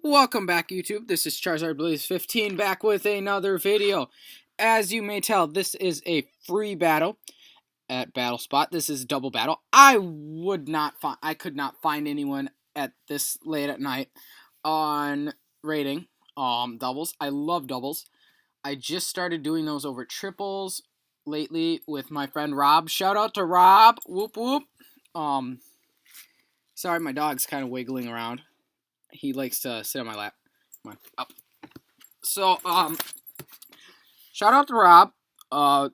Welcome back, YouTube. This is Charizard Blaze 15 back with another video. As you may tell, this is a free battle at Battle Spot. This is double battle. I could not find anyone at this late at night on rating doubles. I love doubles. I just started doing those over triples lately with my friend Rob. Shout out to Rob. Whoop whoop. Sorry, my dog's kind of wiggling around. He likes to sit on my lap. Come on, up. So, shout out to Rob.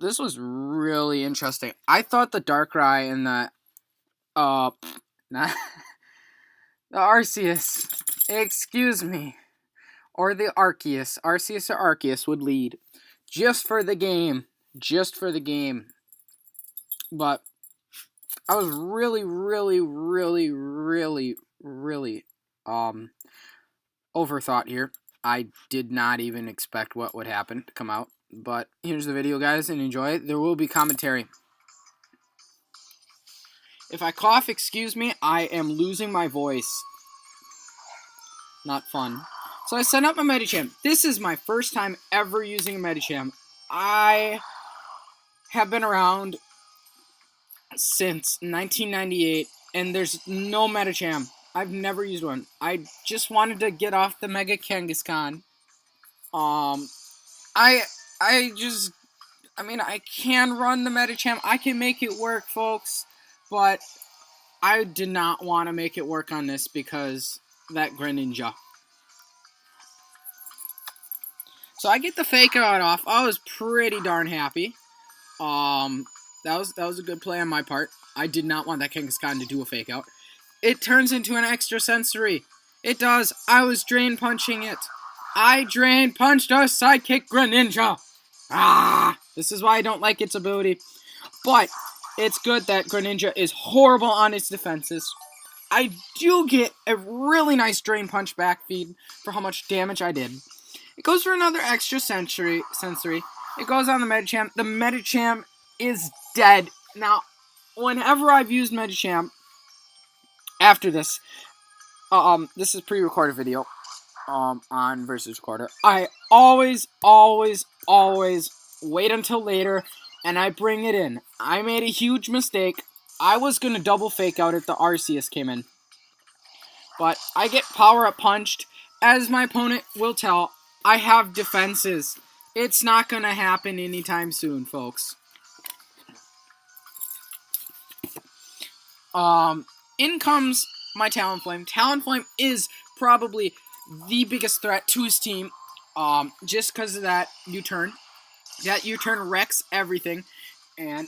This was really interesting. I thought the Darkrai and the, not, the Arceus, excuse me, or the Arceus or Arceus would lead. Just for the game. But, I was really overthought here. I did not even expect what would happen to come out. But here's the video, guys, and enjoy it. There will be commentary. If I cough, excuse me, I am losing my voice. Not fun. So I set up my Medicham. This is my first time ever using a Medicham. I have been around since 1998, and there's no Medicham. I've never used one. I just wanted to get off the Mega Kangaskhan. I can run the Medicham. I can make it work, folks. But I did not want to make it work on this because that Greninja. So I get the fake out off. I was pretty darn happy. That was a good play on my part. I did not want that Kangaskhan to do a fake out. It turns into an extra sensory. It does. I was drain punching it. I drain punched a sidekick Greninja. This is why I don't like its ability. But it's good that Greninja is horrible on its defenses. I do get a really nice drain punch back feed for how much damage I did. It goes for another extra sensory. It goes on the Medicham. The Medicham is dead. Now, whenever I've used Medicham after this, this is pre-recorded video, on Versus Recorder, I always wait until later, and I bring it in. I made a huge mistake. I was going to double fake out if the Arceus came in. But I get power-up punched. As my opponent will tell, I have defenses. It's not going to happen anytime soon, folks. In comes my Talonflame. Talonflame is probably the biggest threat to his team, just because of that U-turn. That U-turn wrecks everything, and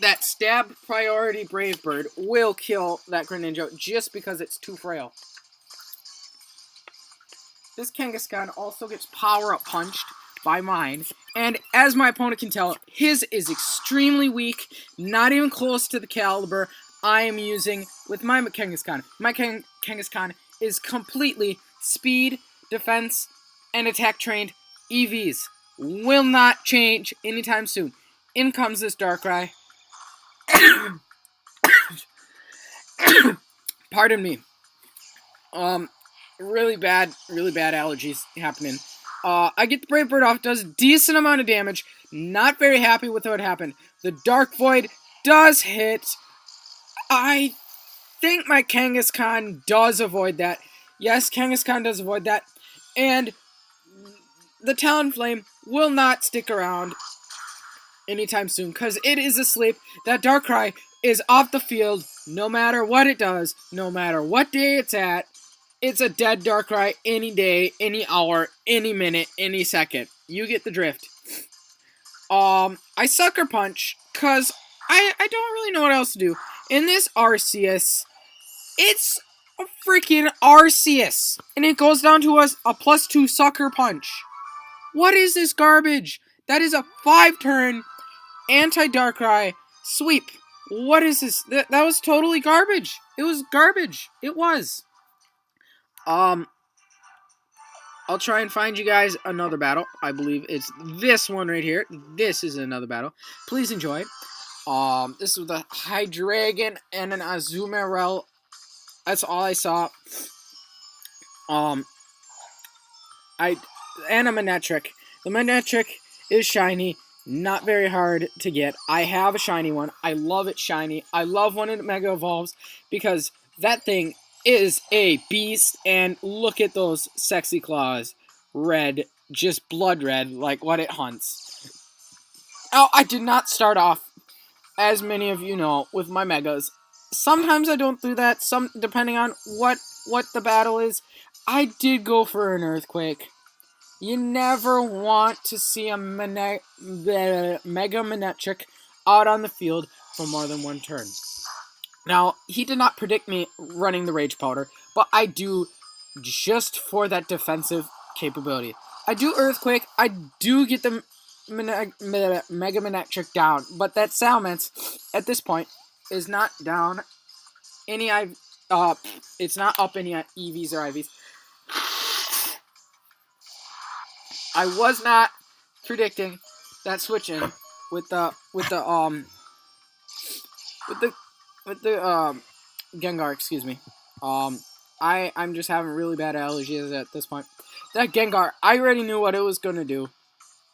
that stab priority Brave Bird will kill that Greninja just because it's too frail. This Kangaskhan also gets power-up punched by mine, and as my opponent can tell, his is extremely weak, not even close to the caliber I am using with my Kangaskhan. My Kangaskhan is completely speed, defense, and attack trained EVs. Will not change anytime soon. In comes this Darkrai. Pardon me. Really bad allergies happening. I get the Brave Bird off, does a decent amount of damage. Not very happy with what happened. The Dark Void does hit. I think my Kangaskhan does avoid that. Yes, Kangaskhan does avoid that. And the Talonflame will not stick around anytime soon because it is asleep. That Darkrai is off the field no matter what it does, no matter what day it's at. It's a dead Darkrai any day, any hour, any minute, any second. You get the drift. I Sucker Punch because I don't really know what else to do. In this Arceus, it's a freaking Arceus, and it goes down to a +2 Sucker Punch. What is this garbage? That is a 5-turn anti-Darkrai sweep. What is this? That was totally garbage. It was garbage. It was. I'll try and find you guys another battle. I believe it's this one right here. This is another battle. Please enjoy. This was the Hydreigon and an Azumarill. That's all I saw. And a Manectric. The Manectric is shiny, not very hard to get. I have a shiny one. I love it shiny. I love when it Mega Evolves because that thing is a beast. And look at those sexy claws. Red, just blood red, like what it hunts. Oh, I did not start off, as many of you know, with my Megas. Sometimes I don't do that, some depending on what the battle is. I did go for an Earthquake. You never want to see a Mega Manectric out on the field for more than one turn. Now, he did not predict me running the Rage Powder, but I do just for that defensive capability. I do Earthquake, I do get the Mega Manectric down, but that Salamence, at this point, is not down any it's not up any EVs or IVs. I was not predicting that switch in with the Gengar, excuse me. I'm just having really bad allergies at this point. That Gengar, I already knew what it was gonna do.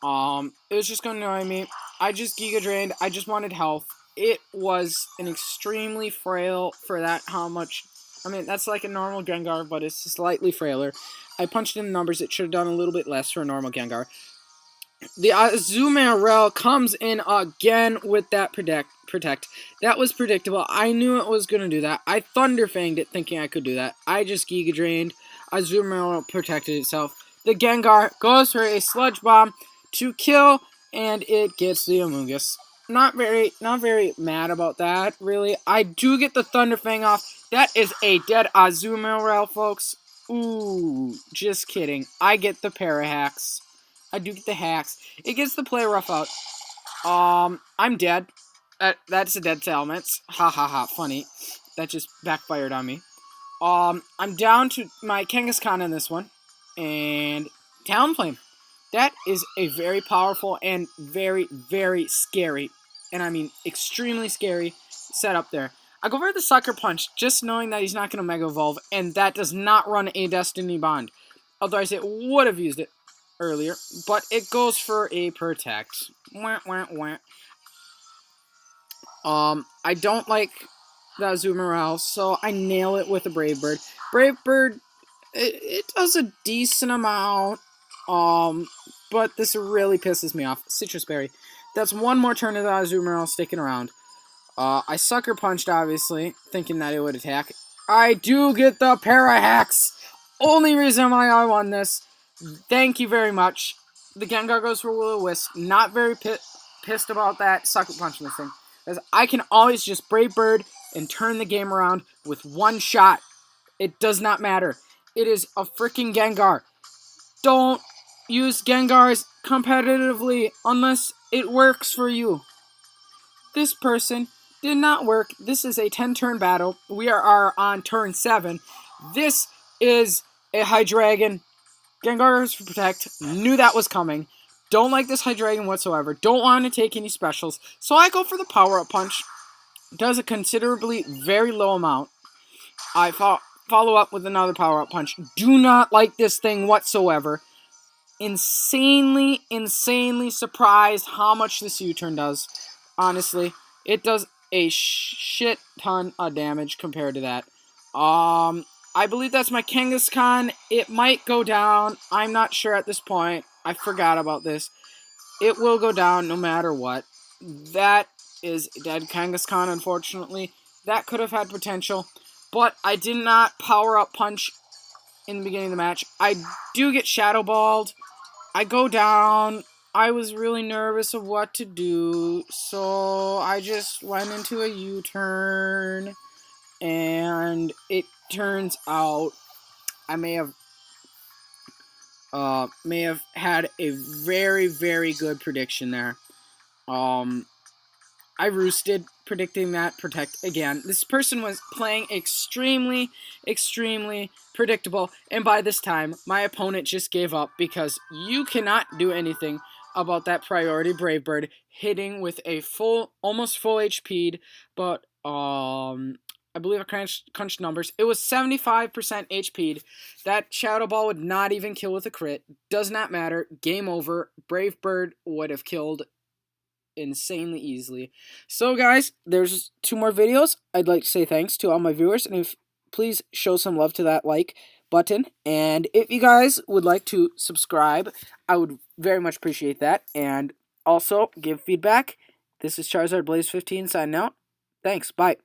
It was just gonna annoy me. I just Giga Drained. I just wanted health. It was an extremely frail for that how much. I mean, that's like a normal Gengar, but it's slightly frailer. I punched in the numbers. It should have done a little bit less for a normal Gengar. The Azumarill comes in again with that protect. That was predictable. I knew it was going to do that. I Thunder Fanged it thinking I could do that. I just Giga Drained. Azumarill protected itself. The Gengar goes for a Sludge Bomb to kill, and it gets the Amoonguss. Not very mad about that, really. I do get the Thunder Fang off. That is a dead Azumarill, folks. Ooh, just kidding. I get the Parahacks. I do get the hacks. It gets the play rough out. I'm dead. That's a dead Salamence. Ha ha ha. Funny. That just backfired on me. I'm down to my Kangaskhan in this one. And Talonflame. That is a very powerful and very, very scary, and I mean extremely scary setup there. I go for the Sucker Punch, just knowing that he's not going to Mega Evolve, and that does not run a Destiny Bond. Otherwise, it would have used it earlier, but it goes for a Protect. Wah, wah, wah. I don't like the Azumarill, so I nail it with a Brave Bird. Brave Bird, it does a decent amount, but this really pisses me off. Citrus Berry. That's one more turn of the Azumarill sticking around. I Sucker Punched, obviously, thinking that it would attack. I do get the Parahacks! Only reason why I won this. Thank you very much. The Gengar goes for Will-O-Wisp. Not very pissed about that Sucker Punching this thing. Because I can always just Brave Bird and turn the game around with one shot. It does not matter. It is a freaking Gengar. Don't use Gengars competitively unless it works for you. This person did not work. This is a 10-turn battle. We are on turn 7. This is a Hydreigon. Gengar for Protect. Knew that was coming. Don't like this Hydreigon whatsoever. Don't want to take any specials. So I go for the Power-Up Punch. Does a considerably very low amount. I follow up with another Power-Up Punch. Do not like this thing whatsoever. Insanely surprised how much this U-turn does. Honestly, it does a shit ton of damage compared to that. I believe that's my Kangaskhan. It might go down. I'm not sure at this point. I forgot about this. It will go down no matter what. That is dead Kangaskhan, unfortunately. That could have had potential. But I did not Power-Up Punch in the beginning of the match. I do get Shadow Balled. I go down. I was really nervous of what to do. So I just went into a U-turn. And it turns out I may have had a very, very good prediction there. I roosted predicting that Protect again. This person was playing extremely predictable, and by this time, my opponent just gave up because you cannot do anything about that priority Brave Bird hitting with a almost full HP'd, but I believe I crunched numbers. It was 75% HP'd. That Shadow Ball would not even kill with a crit. Does not matter. Game over. Brave Bird would have killed insanely easily. So guys, there's 2 more videos. I'd like to say thanks to all my viewers, and if please show some love to that like button. And if you guys would like to subscribe, I would very much appreciate that. And also give feedback. This is Charizard Blaze 15 signing out. Thanks. Bye.